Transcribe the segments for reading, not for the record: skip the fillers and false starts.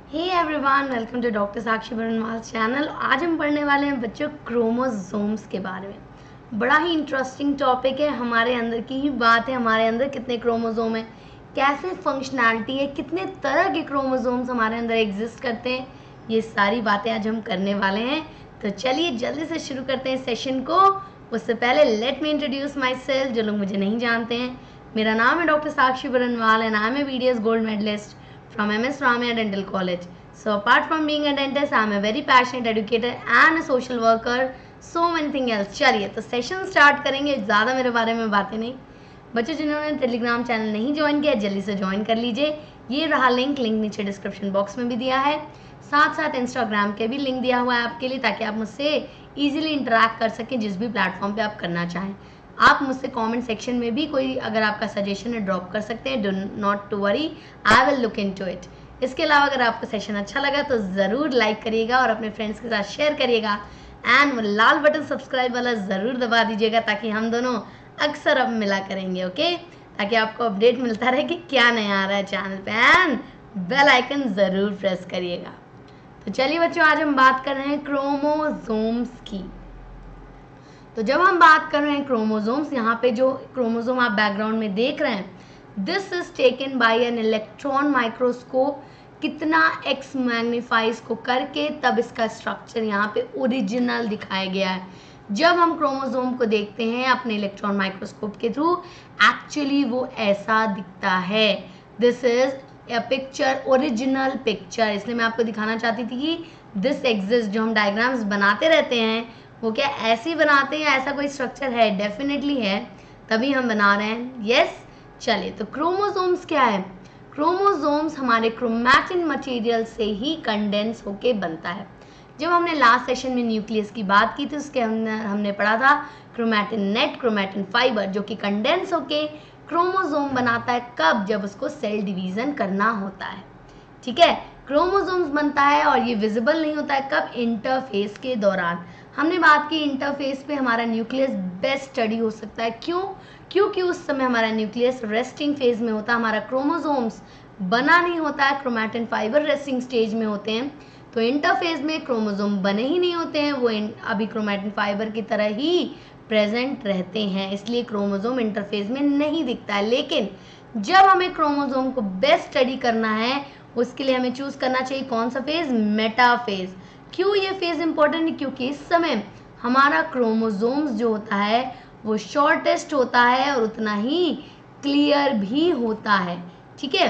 Hey everyone, welcome to doctor Sakshi Barnwal channel. आज हम पढ़ने वाले हैं बच्चों क्रोमोसोम्स के बारे में। बड़ा ही इंटरेस्टिंग टॉपिक है, हमारे अंदर की ही बात है। हमारे अंदर कितने क्रोमोसोम हैं, कैसे फंक्शनैलिटी है, कितने तरह के क्रोमोसोम्स हमारे अंदर एग्जिस्ट करते हैं, ये सारी बातें आज हम करने वाले हैं। तो चलिए जल्दी से शुरू करते हैं सेशन को। उससे पहले let me introduce myself. जो लोग मुझे नहीं जानते हैं, मेरा नाम है doctor Sakshi Barnwal and I am a BDS gold medallist from MS Ramaya Dental College. So apart from being a dentist, I am a very passionate educator and a social worker. So many things else. चलिए तो session start करेंगे। ज़्यादा मेरे बारे में बातें नहीं। बच्चों जिन्होंने टेलीग्राम चैनल नहीं ज्वाइन किया, जल्दी से ज्वाइन कर लीजिए। ये रहा लिंक नीचे डिस्क्रिप्शन बॉक्स में भी दिया है। साथ साथ इंस्टाग्राम के भी लिंक दिया हुआ है आपके लिए, ताकि आप मुझसे ईजिली इंटरेक्ट कर सकें जिस भी प्लेटफॉर्म पे आप करना चाहें। आप मुझसे कमेंट सेक्शन में भी कोई अगर आपका सजेशन है ड्रॉप कर सकते हैं। Do not to worry, I will look into it. इसके अलावा अगर आपको सेशन अच्छा लगा तो ज़रूर लाइक करिएगा और अपने फ्रेंड्स के साथ शेयर करिएगा। एंड वो लाल बटन सब्सक्राइब वाला ज़रूर दबा दीजिएगा, ताकि हम दोनों अक्सर अब मिला करेंगे। ओके, ताकि आपको अपडेट मिलता रहे कि क्या नया आ रहा है चैनल पे। एंड बेल आइकन ज़रूर प्रेस करिएगा। तो चलिए बच्चों, आज हम बात कर रहे हैं क्रोमोसोम्स की। तो जब हम बात कर रहे हैं क्रोमोसोम्स, यहाँ पे जो क्रोमोसोम आप बैकग्राउंड में देख रहे हैं, this is taken by an electron microscope. कितना एक्स मैग्नीफाइज को करके तब इसका स्ट्रक्चर यहाँ पे ओरिजिनल दिखाया गया है। जब हम क्रोमोसोम को देखते हैं अपने इलेक्ट्रॉन माइक्रोस्कोप के थ्रू, एक्चुअली वो ऐसा दिखता है। This is a picture, original picture. इसलिए मैं आपको दिखाना चाहती थी कि दिस एग्जिस्ट। जो हम डायग्राम्स बनाते रहते हैं वो क्या ऐसे ही बनाते हैं, ऐसा कोई स्ट्रक्चर है? डेफिनेटली है, तभी हम बना रहे हैं। यस, चलिए तो क्रोमोसोम्स क्या है? क्रोमोसोम्स हमारे क्रोमैटिन मटेरियल से ही कंडेंस होके बनता है। जब हमने लास्ट सेशन में न्यूक्लियस की बात की थी, उसके अंदर हमने पढ़ा था क्रोमैटिन नेट, क्रोमैटिन फाइबर, जो कि कंडेंस होके क्रोमोसोम बनाता है। कब? जब उसको सेल डिवीजन करना होता है। ठीक है, क्रोमोसोम्स बनता है और ये विजिबल नहीं होता है। कब? इंटरफेस के दौरान। हमने बात की इंटरफेस पे हमारा न्यूक्लियस बेस्ट स्टडी हो सकता है। क्यों? क्योंकि उस समय हमारा न्यूक्लियस रेस्टिंग फेज में होता है, हमारा क्रोमोसोम्स बना नहीं होता है। क्रोमैटिन फाइबर रेस्टिंग स्टेज में होते हैं, तो इंटरफेज में क्रोमोसोम बने ही नहीं होते हैं। वो अभी क्रोमैटिन फाइबर की तरह ही प्रेजेंट रहते हैं, इसलिए क्रोमोसोम इंटरफेज में नहीं दिखता है। लेकिन जब हमें क्रोमोसोम को बेस्ट स्टडी करना है, उसके लिए हमें चूज करना चाहिए कौन सा फेज? मेटाफेज। क्यों ये फेज इंपॉर्टेंट है? क्योंकि इस समय हमारा क्रोमोसोम्स जो होता है वो शॉर्टेस्ट होता है और उतना ही क्लियर भी होता है। ठीक है,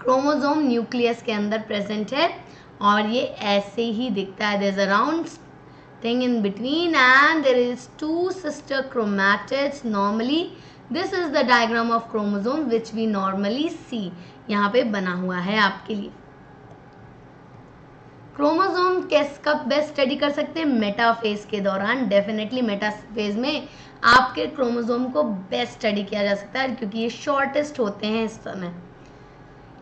क्रोमोसोम न्यूक्लियस के अंदर प्रेजेंट है और ये ऐसे ही दिखता है। There is a round thing in between and there is two sister chromatids normally. This is the diagram of chromosome which we normally see. यहाँ पे बना हुआ है आपके लिए। क्रोमोसोम कब बेस्ट स्टडी कर सकते हैं? मेटाफेज के दौरान। डेफिनेटली मेटाफेज में आपके क्रोमोसोम को बेस्ट स्टडी किया जा सकता है, क्योंकि ये शॉर्टेस्ट होते हैं इस समय।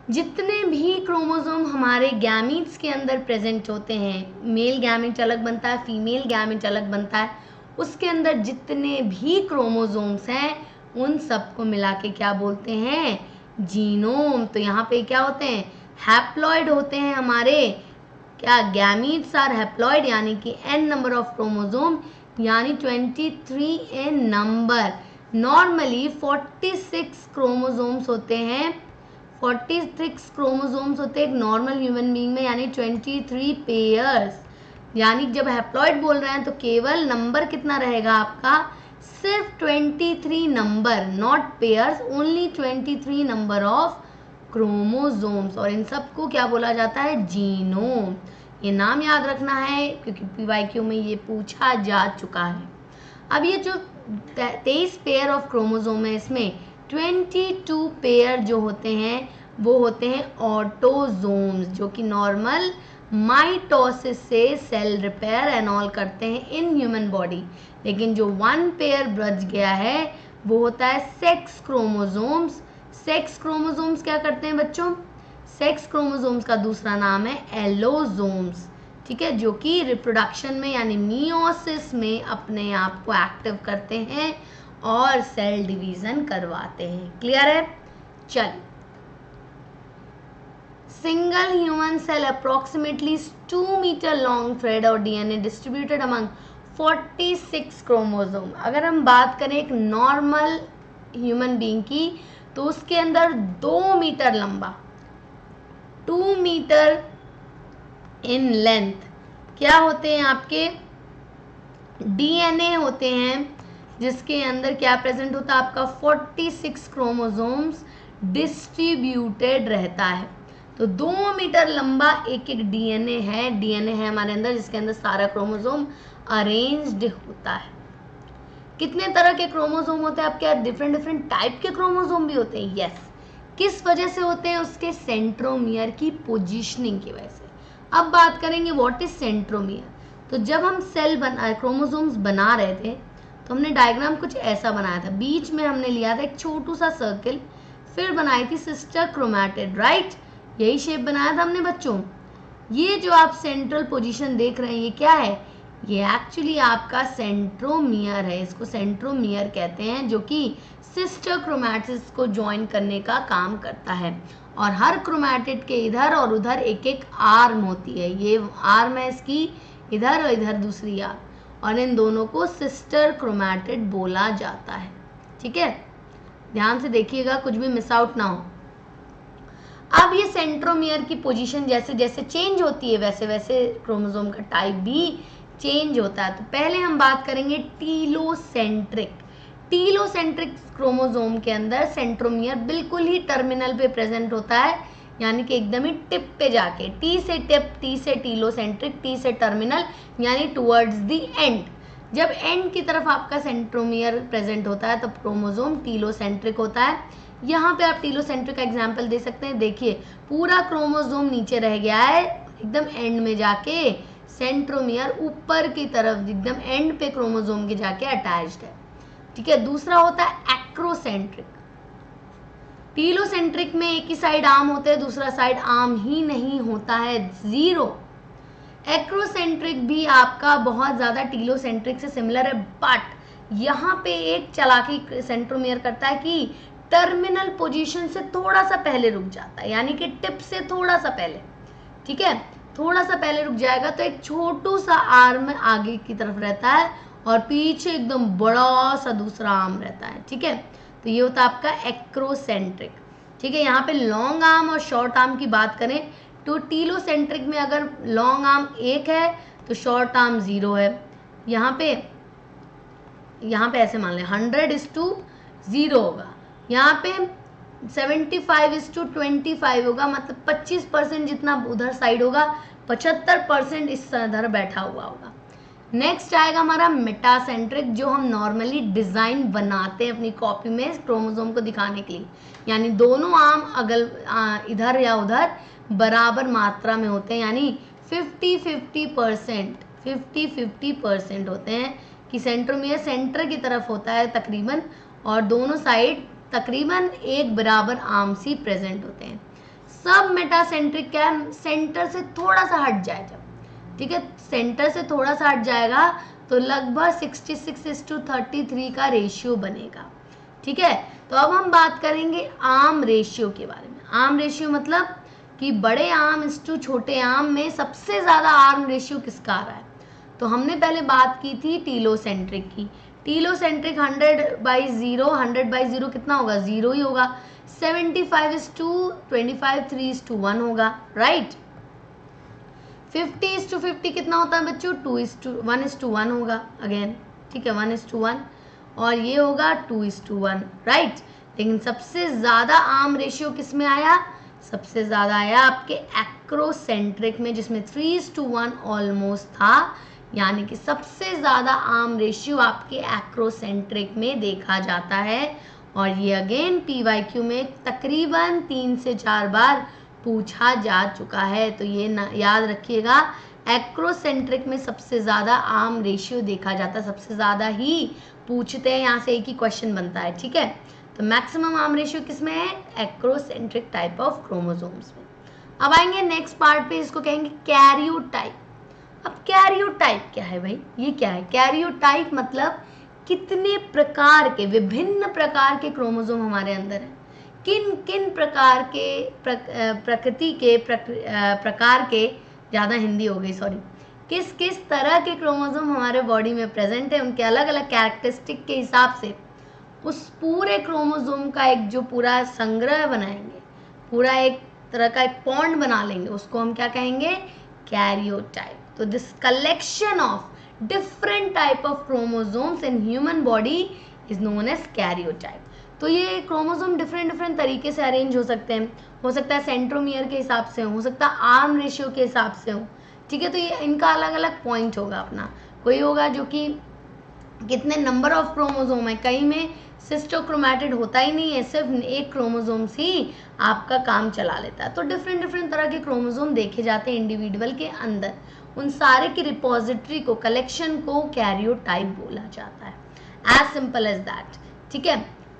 जितने भी क्रोमोसोम हमारे गैमीट्स के अंदर प्रेजेंट होते हैं, मेल गैमीट अलग बनता है, फीमेल गैमीट अलग बनता है, उसके अंदर जितने भी क्रोमोसोम्स हैं उन सबको मिला के क्या बोलते हैं? जीनोम। तो यहाँ पे क्या होते हैं? हैप्लॉइड होते हैं हमारे। क्या? गैमीट्स आर हैप्लॉइड, यानी कि n नंबर ऑफ क्रोमोसोम, यानी 23 इन नंबर। नॉर्मली 46 क्रोमोसोम्स होते हैं। 46 क्रोमोसोम्स होते हैं एक नॉर्मल ह्यूमन बीइंग में, यानी 23 पेयर्स। यानी जब हैप्लॉइड बोल रहे हैं तो केवल नंबर कितना रहेगा आपका? सिर्फ 23 number, not pairs, only 23 number of chromosomes. और इन सबको क्या बोला जाता है? जीनोम। ये नाम याद रखना है क्योंकि PYQ में ये पूछा जा चुका है। अब ये जो 23 पेयर ऑफ क्रोमोसोम है, इसमें 22 पेयर जो होते हैं वो होते हैं ऑटोजोम्स, जो कि नॉर्मल माइटोसिस से सेल रिपेयर एंड ऑल करते हैं इन ह्यूमन बॉडी। लेकिन जो 1 पेयर बच गया है वो होता है सेक्स क्रोमोसोम्स। सेक्स क्रोमोसोम्स क्या करते हैं बच्चों? सेक्स क्रोमोसोम्स का दूसरा नाम है एलोसोम्स। ठीक है, जो कि रिप्रोडक्शन में यानी मियोसिस में अपने आप को एक्टिव करते हैं और सेल डिवीजन करवाते हैं। क्लियर है? चलिए Single human cell approximately 2 meter long thread और DNA distributed among 46 क्रोमोसोम। अगर हम बात करें एक नॉर्मल ह्यूमन बीइंग की तो उसके अंदर 2 मीटर लंबा, 2 मीटर इन लेंथ क्या होते हैं आपके डीएनए होते हैं, जिसके अंदर क्या प्रेजेंट होता है आपका 46 क्रोमोसोम्स डिस्ट्रीब्यूटेड रहता है। तो 2 मीटर लंबा एक एक डीएनए है हमारे अंदर, जिसके अंदर सारा क्रोमोसोम अरेंज्ड होता है। कितने तरह के क्रोमोसोम होते हैं आपके? डिफरेंट टाइप के क्रोमोसोम भी होते हैं। यस, किस वजह से होते हैं? उसके सेंट्रोमियर की पोजीशनिंग की वजह से। अब बात करेंगे व्हाट इज सेंट्रोमियर। तो जब हम क्रोमोसोम्स बना रहे थे तो हमने डायग्राम कुछ ऐसा बनाया था। बीच में हमने लिया था एक छोटू सा सर्किल, फिर बनाई थी सिस्टर क्रोमैटिड, राइट? यही शेप बनाया था हमने बच्चों। ये जो आप सेंट्रल पोजीशन देख रहे हैं ये क्या है? ये एक्चुअली आपका सेंट्रोमियर है। इसको सेंट्रोमियर कहते हैं, जो कि सिस्टर क्रोमैटिड्स को ज्वाइन करने का काम करता है। और हर क्रोमैटिड के इधर और उधर एक एक आर्म होती है। ये आर्म है इसकी, इधर और इधर दूसरी आर्म, और इन दोनों को सिस्टर क्रोमैटिड बोला जाता है। ठीक है, ध्यान से देखिएगा, कुछ भी मिस आउट ना हो। अब ये सेंट्रोमियर की पोजीशन जैसे जैसे चेंज होती है वैसे वैसे क्रोमोसोम का टाइप भी चेंज होता है। तो पहले हम बात करेंगे टीलोसेंट्रिक। टीलोसेंट्रिक क्रोमोसोम के अंदर सेंट्रोमियर बिल्कुल ही टर्मिनल पे प्रेजेंट होता है, यानी कि एकदम ही टिप पे जाके, टी से टिप, टी से टीलोसेंट्रिक, टी से टर्मिनल, यानी टुवर्ड्स द एंड। जब एंड की तरफ आपका सेंट्रोमियर प्रेजेंट होता है तब क्रोमोसोम टीलोसेंट्रिक होता है। यहाँ पे आप टीलोसेंट्रिक का एग्जाम्पल दे सकते हैं। देखिए पूरा क्रोमोसोम नीचे रह गया है, एकदम एंड में जाके सेंट्रोमियर ऊपर की तरफ एकदम एंड पे क्रोमोसोम के जाके अटैच्ड है। ठीक है, दूसरा होता है एक्रोसेंट्रिक। टीलोसेंट्रिक में एक ही साइड आर्म होते हैं, दूसरा साइड आर्म ही नहीं होता है, जीरो। एक्रोसेंट्रिक भी आपका बहुत ज्यादा टीलोसेंट्रिक से सिमिलर है, बट यहाँ पे एक चालाकी सेंट्रोमियर करता है कि टर्मिनल पोजीशन से थोड़ा सा पहले रुक जाता है, यानी कि टिप से थोड़ा सा पहले। ठीक है, थोड़ा सा पहले रुक जाएगा तो एक छोटू सा आर्म आगे की तरफ रहता है और पीछे एकदम बड़ा सा दूसरा आर्म रहता है। ठीक है, तो ये होता है आपका एक्रोसेंट्रिक। ठीक है, यहाँ पे लॉन्ग आर्म और शॉर्ट आर्म की बात करें तो टीलोसेंट्रिक में अगर लॉन्ग आर्म 1 है तो शॉर्ट आर्म 0 है। यहाँ पे ऐसे मान लें 100:0 होगा, यहाँ पे 75:25 होगा, मतलब 25% जितना उधर साइड होगा, 75% इस इधर बैठा हुआ होगा। नेक्स्ट आएगा हमारा मेटासेंट्रिक, जो हम नॉर्मली डिजाइन बनाते हैं अपनी कॉपी में क्रोमोसोम को दिखाने के लिए, यानी दोनों आर्म अगल इधर या उधर बराबर मात्रा में होते हैं, यानी 50-50% होते हैं कि सेंट्रोमियर सेंटर की तरफ होता है तकरीबन, और दोनों साइड तकरीबन एक बराबर आर्म्स ही प्रेजेंट होते हैं। सब मेटासेंट्रिक क्या है? सेंटर से थोड़ा सा हट जाए जब, ठीक है, सेंटर से थोड़ा सा हट जाएगा तो लगभग 66:33 का रेशियो बनेगा। ठीक है, तो अब हम बात करेंगे आर्म रेशियो के बारे में। आर्म रेशियो मतलब कि बड़े आर्म इस टू छोटे आर्म में सबसे ज्यादा आर्म रेशियो किसका आ रहा है? तो हमने पहले बात की थी टीलोसेंट्रिक की। टीलोसेंट्रिक 100/0 कितना होगा? 0 ही होगा। 75:25 3:1 होगा, राइट। 50:50 कितना होता है बच्चों? 1:1 होगा अगेन। ठीक है, 1:1, और ये होगा 2:1, राइट। लेकिन सबसे ज्यादा आर्म रेशियो किस में आया? सबसे ज्यादा आया आपके एक्रोसेंट्रिक में, जिसमें 3:1 ऑलमोस्ट था, यानी कि सबसे ज्यादा आर्म रेशियो आपके एक्रोसेंट्रिक में देखा जाता है। और ये अगेन PYQ में तकरीबन 3 से 4 बार पूछा जा चुका है, तो ये याद रखिएगा, एक्रोसेंट्रिक में सबसे ज्यादा आर्म रेशियो देखा जाता है, सबसे ज्यादा ही पूछते हैं, यहाँ से एक ही क्वेश्चन बनता है। ठीक है, तो मैक्सिमम आर्म रेशियो किसमें है? एक्रोसेंट्रिक टाइप ऑफ क्रोमोसोम्स में। अब आएंगे नेक्स्ट पार्ट पे, इसको कहेंगे कैरियोटाइप। अब कैरियोटाइप क्या है भाई? ये क्या है? कैरियोटाइप मतलब कितने प्रकार के, विभिन्न प्रकार के क्रोमोसोम हमारे अंदर है, किन किन प्रकार के प्रकृति के प्रकार के, ज़्यादा हिंदी हो गई सॉरी, किस किस तरह के क्रोमोसोम हमारे बॉडी में प्रेजेंट है, उनके अलग अलग कैरेक्टरिस्टिक के हिसाब से उस पूरे क्रोमोसोम का एक जो पूरा संग्रह बनाएंगे, पूरा एक तरह का एक पॉन्ड बना लेंगे, उसको हम क्या कहेंगे, कैरियोटाइप. तो this collection of different type of chromosomes in human body is known as karyotype. तो ये क्रोमोसोम डिफरेंट डिफरेंट तरीके से अरेंज हो सकते हैं. हो सकता है सेंट्रोमियर के हिसाब से हो सकता है आर्म रेशियो के हिसाब से हो. ठीक है, तो ये इनका अलग अलग पॉइंट होगा अपना. कोई होगा जो कि कितने नंबर ऑफ क्रोमोसोम है, कहीं में सिस्टोक्रोमैटिड होता ही नहीं है, सिर्फ एक क्रोमोसोम ही आपका काम चला लेता है. तो डिफरेंट डिफरेंट तरह के क्रोमोसोम देखे जाते हैं इंडिविजुअल के अंदर. उन सारे की रिपोजिटरी को, कलेक्शन को कैरियोटाइप बोला जाता है. As simple as that. ठीक है,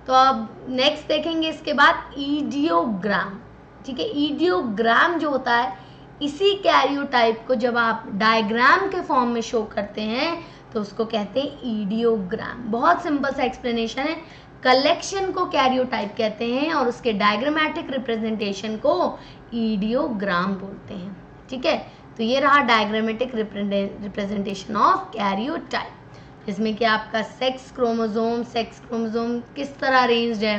तो अब नेक्स्ट देखेंगे इसके बाद ईडियोग्राम. ठीक है, ईडियोग्राम जो होता है, इसी कैरियोटाइप को जब आप डायग्राम के फॉर्म में शो करते हैं तो उसको कहते हैं ईडियोग्राम. बहुत सिंपल सा एक्सप्लेनेशन है. कलेक्शन को कैरियोटाइप कहते हैं और उसके डायग्रामेटिक रिप्रेजेंटेशन को ईडियोग्राम बोलते हैं. ठीक है, तो ये रहा डायग्रामेटिक रिप्रेजेंटेशन ऑफ कैरियोटाइप, जिसमें कि आपका सेक्स क्रोमोसोम किस तरह अरेंज्ड है,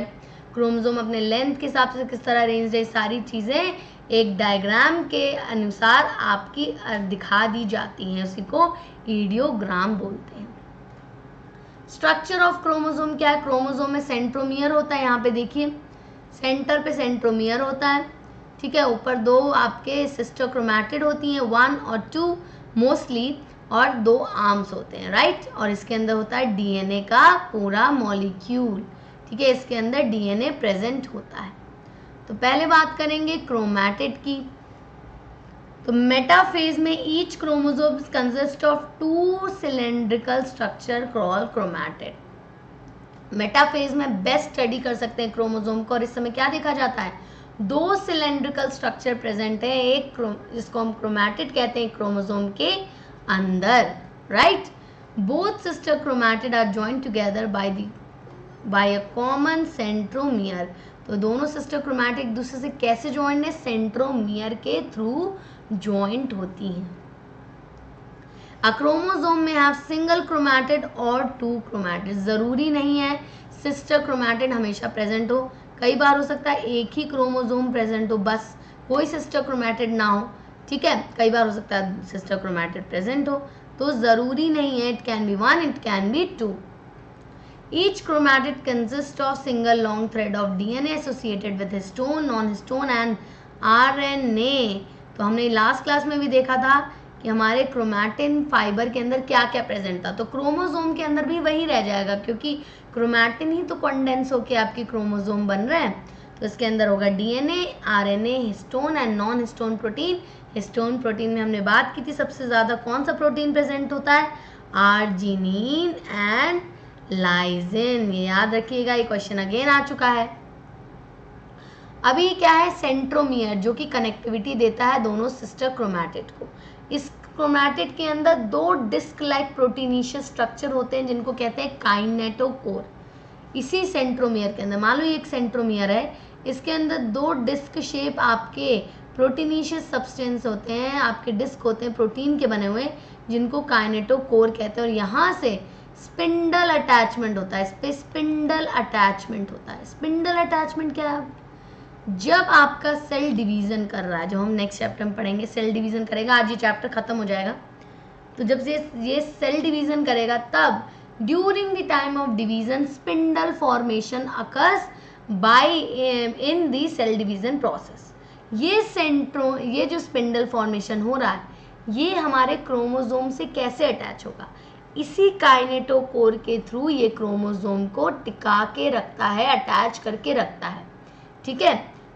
क्रोमोसोम अपने लेंथ के हिसाब से किस तरह अरेंज्ड है, सारी चीज़ें एक डायग्राम के अनुसार आपकी दिखा दी जाती हैं. उसी को ईडियोग्राम बोलते हैं. स्ट्रक्चर ऑफ क्रोमोसोम क्या है, क्रोमोसोम में सेंट्रोमियर होता है. यहाँ पे देखिए सेंटर पे सेंट्रोमियर होता है. ठीक है, ऊपर दो आपके सिस्टर क्रोमैटिड होती हैं, 1 और 2 मोस्टली, और 2 आर्म्स होते हैं. राइट, और इसके अंदर होता है डीएनए का पूरा मॉलिक्यूल. ठीक है, इसके अंदर डीएनए प्रेजेंट होता है. तो पहले बात करेंगे क्रोमैटिड की. तो मेटाफेज में each chromosome consist of 2 cylindrical structure called chromatid. Metaphase में बेस्ट स्टडी कर सकते हैं क्रोमोसोम को, और इस समय क्या देखा जाता है, 2 सिलेंड्रिकल स्ट्रक्चर प्रेजेंट है, एक जिसको हम क्रोमैटिड कहते हैं क्रोमोसोम के अंदर. Right, both sister chromatid are joined together by a common centromere. तो दोनों सिस्टर क्रोमैटिड एक दूसरे से कैसे ज्वाइंट है, सेंट्रोमियर के थ्रू ज्वाइंट होती हैं. अ क्रोमोसोम में हैव सिंगल क्रोमैटिड और 2 क्रोमैटिड. जरूरी नहीं है सिस्टर क्रोमैटिड हमेशा प्रेजेंट हो. कई बार हो सकता है एक ही क्रोमोसोम प्रेजेंट हो, बस कोई सिस्टर क्रोमैटिड ना हो. ठीक है, कई बार हो सकता है सिस्टर क्रोमैटिड प्रेजेंट हो, तो जरूरी नहीं है. It can be 1, it can be 2. Each chromatid consists of single long thread of DNA associated with histone, non-histone and RNA. तो हमने लास्ट क्लास में भी देखा था कि हमारे क्रोमैटिन फाइबर के अंदर क्या क्या प्रेजेंट था. तो क्रोमोसोम के अंदर भी वही रह जाएगा, क्योंकि क्रोमैटिन ही तो कंडेंस होकर आपकी क्रोमोसोम बन रहे हैं. तो इसके अंदर होगा DNA, RNA, histone and non histone protein. Histone protein में हमने बात की थी सबसे ज़्यादा कौन सा प्रोटीन प्रेजेंट होता है, आर्जिनिन एंड लाइसिन. ये याद रखिएगा, ये क्वेश्चन अगेन आ चुका है. अभी क्या है, सेंट्रोमियर, जो कि कनेक्टिविटी देता है दोनों सिस्टर क्रोमैटिड को. इस क्रोमैटिड के अंदर 2 डिस्क लाइक प्रोटीनिशियस स्ट्रक्चर होते हैं जिनको कहते हैं काइनेटोकोर. इसी सेंट्रोमियर के अंदर, मान लो ये एक सेंट्रोमियर है, इसके अंदर 2 डिस्क शेप आपके प्रोटीनिशियस सब्सटेंस होते हैं, आपके डिस्क होते हैं प्रोटीन के बने हुए, जिनको काइनेटोकोर कहते हैं. और यहाँ से स्पिंडल अटैचमेंट होता है, इस पे स्पिंडल अटैचमेंट होता है. स्पिंडल अटैचमेंट क्या है, जब आपका सेल डिवीजन कर रहा है, जो हम नेक्स्ट चैप्टर में पढ़ेंगे, सेल डिवीजन करेगा, आज ये चैप्टर खत्म हो जाएगा. तो जब ये सेल डिवीजन करेगा, तब during the time of division spindle formation occurs by in the cell division process. ये जो स्पिंडल फॉर्मेशन हो रहा है, ये हमारे क्रोमोसोम से कैसे अटैच होगा, इसी काइनेटोकोर के थ्रू ये क्रोमोसोम को टिका के रखता है, अटैच करके रखता है. ठीक है,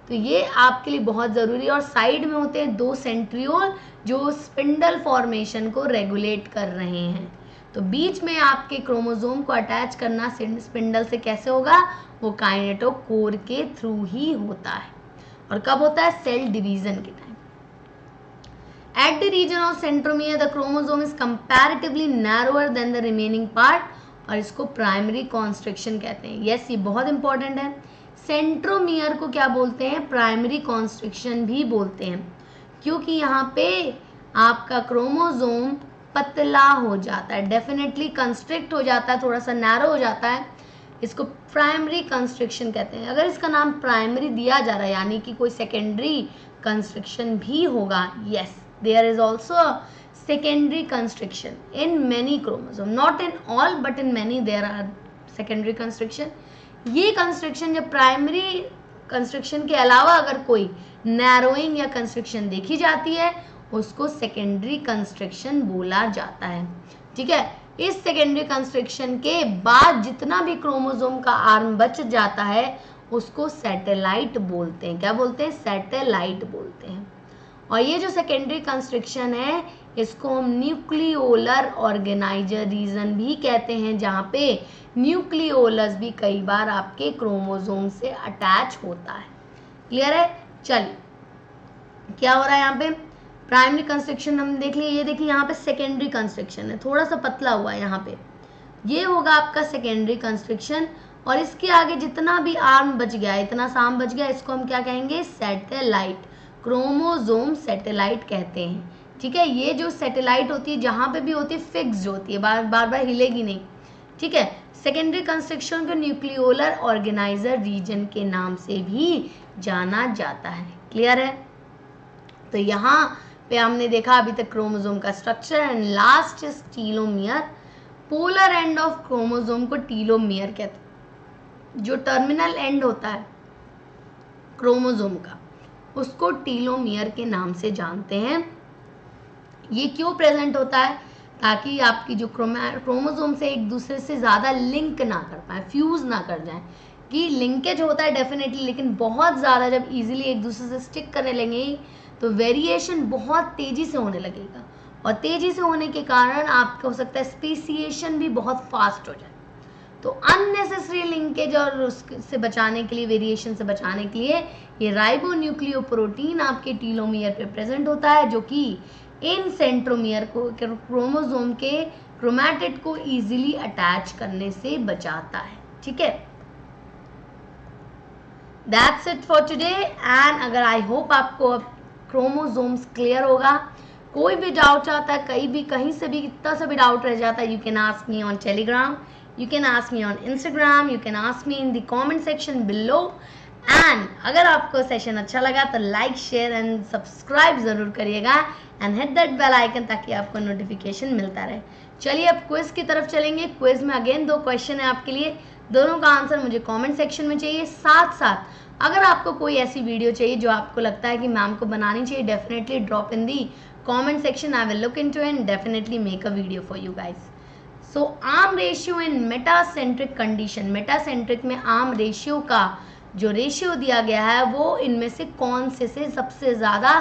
तो ये आपके लिए बहुत ज़रूरी है. और साइड में होते हैं 2 सेंट्रियोल जो स्पिंडल फॉर्मेशन को रेगुलेट कर रहे हैं. तो बीच में आपके क्रोमोसोम को अटैच करना स्पिंडल से कैसे होगा, वो काइनेटोकोर के थ्रू ही होता है. और कब होता है, सेल डिवीजन के time. At the region of centromere, the chromosome is comparatively narrower than the remaining part, और इसको प्राइमरी कॉन्स्ट्रिक्शन कहते हैं. यस, ये बहुत इंपॉर्टेंट है. सेंट्रोमियर को क्या बोलते हैं? प्राइमरी कॉन्स्ट्रिक्शन भी बोलते हैं, क्योंकि यहाँ पे आपका क्रोमोसोम पतला हो जाता है, डेफिनेटली कंस्ट्रिक्ट हो जाता है, थोड़ा सा नैरो हो जाता है, इसको प्राइमरी कंस्ट्रिक्शन कहते हैं। अगर इसका नाम प्राइमरी दिया जा रहा है यानी कि कोई सेकेंडरी कंस्ट्रिक्शन भी होगा, yes there is also secondary constriction in many chromosome, not in all but in many there are secondary constriction। ये constriction जब primary constriction के अलावा अगर कोई narrowing या constriction देखी जाती है उसको secondary constriction बोला जाता है, ठीक है। इस secondary constriction के बाद जितना भी क्रोमोसोम का आर्म बच जाता है उसको सैटेलाइट बोलते हैं। क्या बोलते हैं? सैटेलाइट बोलते हैं। और ये जो सेकेंडरी कंस्ट्रिक्शन है इसको हम न्यूक्लियोलर ऑर्गेनाइजर रीजन भी कहते हैं, जहाँ पे न्यूक्लियोलस भी कई बार आपके क्रोमोसोम से अटैच होता है। क्लियर है? चलिए क्या हो रहा है यहाँ पे? प्राइमरी कंस्ट्रिक्शन हम देख लिए, ये देखिए यहाँ पे सेकेंडरी कंस्ट्रिक्शन है, थोड़ा सा पतला हुआ है यहाँ पे, ये होगा आपका सेकेंडरी कंस्ट्रिक्शन। और इसके आगे जितना भी आर्म बच गया, इतना सा आर्म बच गया, इसको हम क्या कहेंगे? सैटेलाइट, क्रोमोसोम सैटेलाइट कहते हैं, ठीक है। ये जो सैटेलाइट होती है जहाँ पे भी होती है फिक्स्ड होती है, बार बार हिलेगी नहीं, ठीक है। सेकेंडरी कंस्ट्रिक्शन को न्यूक्लियोलर ऑर्गेनाइजर रीजन के नाम से भी जाना जाता है। क्लियर है? तो यहाँ पे हमने देखा अभी तक क्रोमोसोम का structure and last is telomere. Polar end of chromosome को टीलोमियर कहते हैं। जो टर्मिनल एंड होता है क्रोमोसोम का उसको टीलोमियर के नाम से जानते हैं। ये क्यों प्रेजेंट होता है? ताकि आपकी जो क्रोमोसोम से एक दूसरे से ज़्यादा लिंक ना कर पाए, फ्यूज ना कर जाए। कि लिंकेज होता है डेफिनेटली, लेकिन बहुत ज़्यादा जब इजीली एक दूसरे से स्टिक करने लगेंगे तो वेरिएशन बहुत तेज़ी से होने लगेगा, और तेज़ी से होने के कारण आपका हो सकता है स्पेसिएशन भी बहुत फास्ट हो जाए। तो अननेसेसरी लिंकेज और उससे बचाने के लिए, वेरिएशन से बचाने के लिए, ये राइबोन्यूक्लियोप्रोटीन आपके टीलोमियर पे प्रेजेंट होता है, जो कि इन सेंट्रोमियर को, क्रोमोसोम के क्रोमैटिड को इजीली अटैच करने से बचाता है, ठीक है। That's it for today. And अगर आई होप आपको क्रोमोसोम्स क्लियर होगा। कोई भी डाउट आता है, कहीं से भी कितना सा भी डाउट रह जाता है, you can ask me on Telegram, you can ask me on Instagram, you can ask me in the comment section below। and अगर आपको सेशन अच्छा लगा तो लाइक, शेयर एंड सब्सक्राइब ज़रूर करिएगा and hit that bell icon ताकि आपको notification मिलता रहे। चलिए अब क्विज की तरफ चलेंगे। क्विज में अगेन 2 क्वेश्चन है आपके लिए, दोनों का आंसर मुझे कमेंट सेक्शन में चाहिए। साथ साथ अगर आपको कोई ऐसी वीडियो चाहिए जो आपको लगता है कि मैम को बनानी चाहिए, definitely drop in the comment section, I will look into and definitely make a video for you guys. So arm ratio in metacentric condition, metacentric में आर्म रेशियो का जो रेशियो दिया गया है वो इनमें से कौन से सबसे ज़्यादा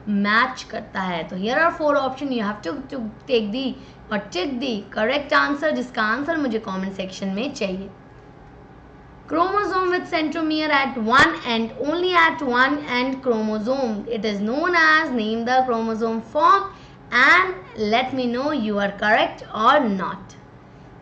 मैच करता है? तो here are 4 option, you have to take the और टिक दी करेक्ट आंसर, जिसका आंसर मुझे कमेंट सेक्शन में चाहिए। Chromosome with centromere at one end, only at one end chromosome. It is known as, name the chromosome form and let me know you are correct or not.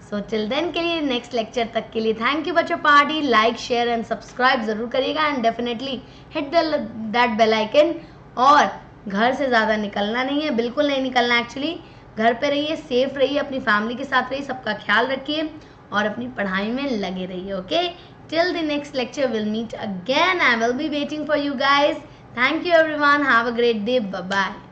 So till then के लिए, next lecture तक के लिए, thank you बच्चों। Party like, share and subscribe ज़रूर करिएगा and definitely hit that bell icon. और घर से ज़्यादा निकलना नहीं है, बिल्कुल नहीं निकलना। एक्चुअली घर पे रहिए, सेफ रहिए, अपनी फैमिली के साथ रहिए, सबका ख्याल रखिए और अपनी पढ़ाई में लगे रहिए। Okay, till the next lecture we'll meet again. I will be waiting for you guys. Thank you everyone. Have a great day. Bye bye.